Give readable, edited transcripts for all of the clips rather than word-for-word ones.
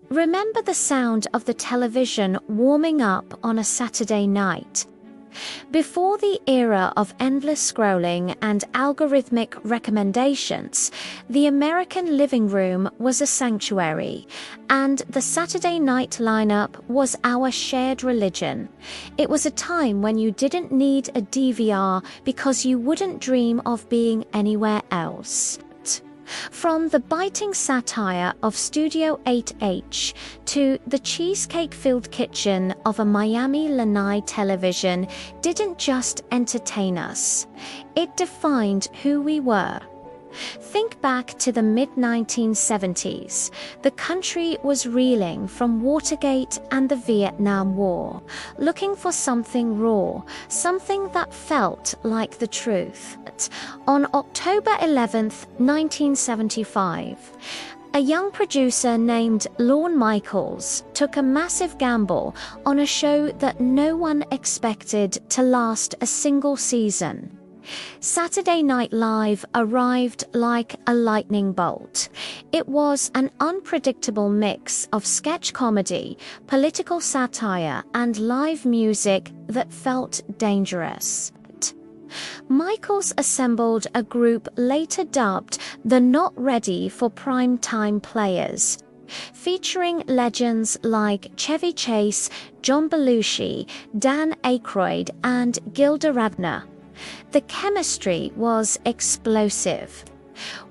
Remember the sound of the television warming up on a Saturday night? Before the era of endless scrolling and algorithmic recommendations, the American living room was a sanctuary, and the Saturday night lineup was our shared religion. It was a time when you didn't need a DVR because you wouldn't dream of being anywhere else. From the biting satire of Studio 8H to the cheesecake-filled kitchen of a Miami Lanai television didn't just entertain us. It defined who we were. Think back to the mid-1970s. The country was reeling from Watergate and the Vietnam War, looking for something raw, something that felt like the truth. On October 11th, 1975, a young producer named Lorne Michaels took a massive gamble on a show that no one expected to last a single season. Saturday Night Live arrived like a lightning bolt. It was an unpredictable mix of sketch comedy, political satire, and live music that felt dangerous. Michaels assembled a group later dubbed the Not Ready for Prime Time Players, featuring legends like Chevy Chase, John Belushi, Dan Aykroyd, and Gilda Radner. The chemistry was explosive.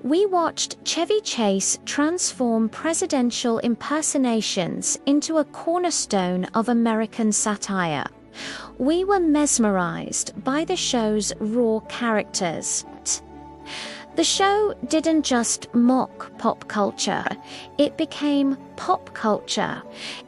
We watched Chevy Chase transform presidential impersonations into a cornerstone of American satire. We were mesmerized by the show's raw characters. The show didn't just mock pop culture, it became pop culture.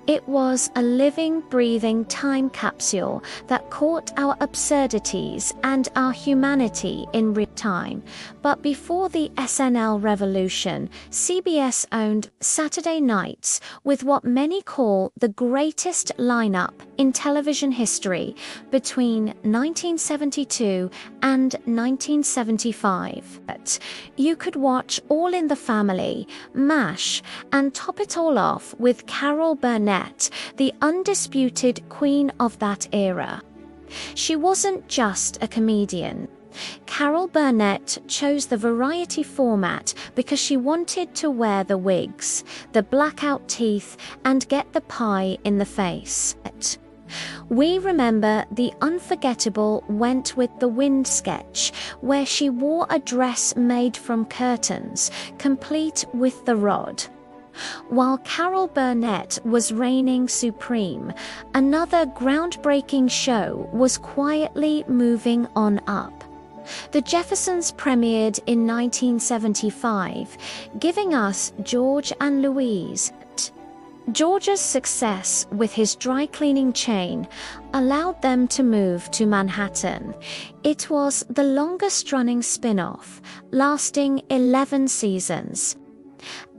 It was a living, breathing time capsule that caught our absurdities and our humanity in real time. But before the SNL revolution, CBS owned Saturday nights with what many call the greatest lineup in television history between 1972 and 1975. You could watch All in the Family, MASH, and top it all off with Carol Burnett, the undisputed queen of that era. She wasn't just a comedian. Carol Burnett chose the variety format because she wanted to wear the wigs, the blackout teeth, and get the pie in the face. We remember the unforgettable Went with the Wind sketch, where she wore a dress made from curtains, complete with the rod. While Carol Burnett was reigning supreme, another groundbreaking show was quietly moving on up. The Jeffersons premiered in 1975, giving us George and Louise. George's success with his dry cleaning chain allowed them to move to Manhattan. It was the longest-running spin-off, lasting 11 seasons.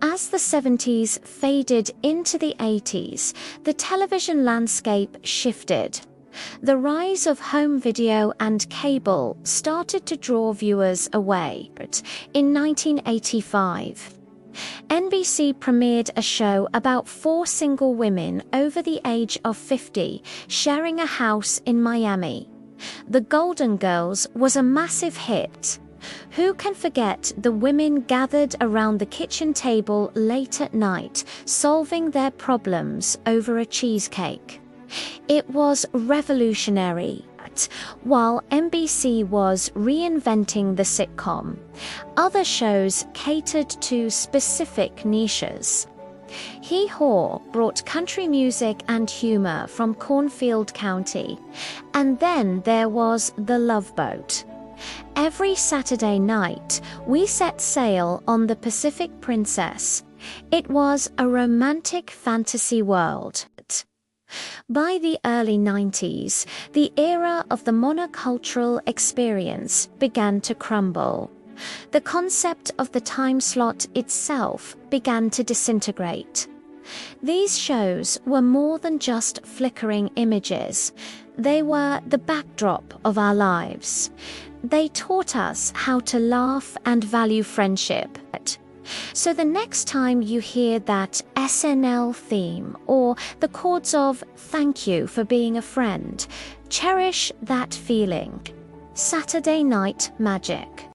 As the 70s faded into the 80s, the television landscape shifted. The rise of home video and cable started to draw viewers away. In 1985, NBC premiered a show about 4 single women over the age of 50 sharing a house in Miami. The Golden Girls was a massive hit. Who can forget the women gathered around the kitchen table late at night, solving their problems over a cheesecake? It was revolutionary. While NBC was reinventing the sitcom, other shows catered to specific niches. Hee Haw brought country music and humor from Cornfield County, and then there was The Love Boat. Every Saturday night, we set sail on the Pacific Princess. It was a romantic fantasy world. By the early 90s, the era of the monocultural experience began to crumble. The concept of the time slot itself began to disintegrate. These shows were more than just flickering images. They were the backdrop of our lives. They taught us how to laugh and value friendship. So the next time you hear that SNL theme or the chords of "Thank you for being a friend," cherish that feeling. Saturday Night Magic.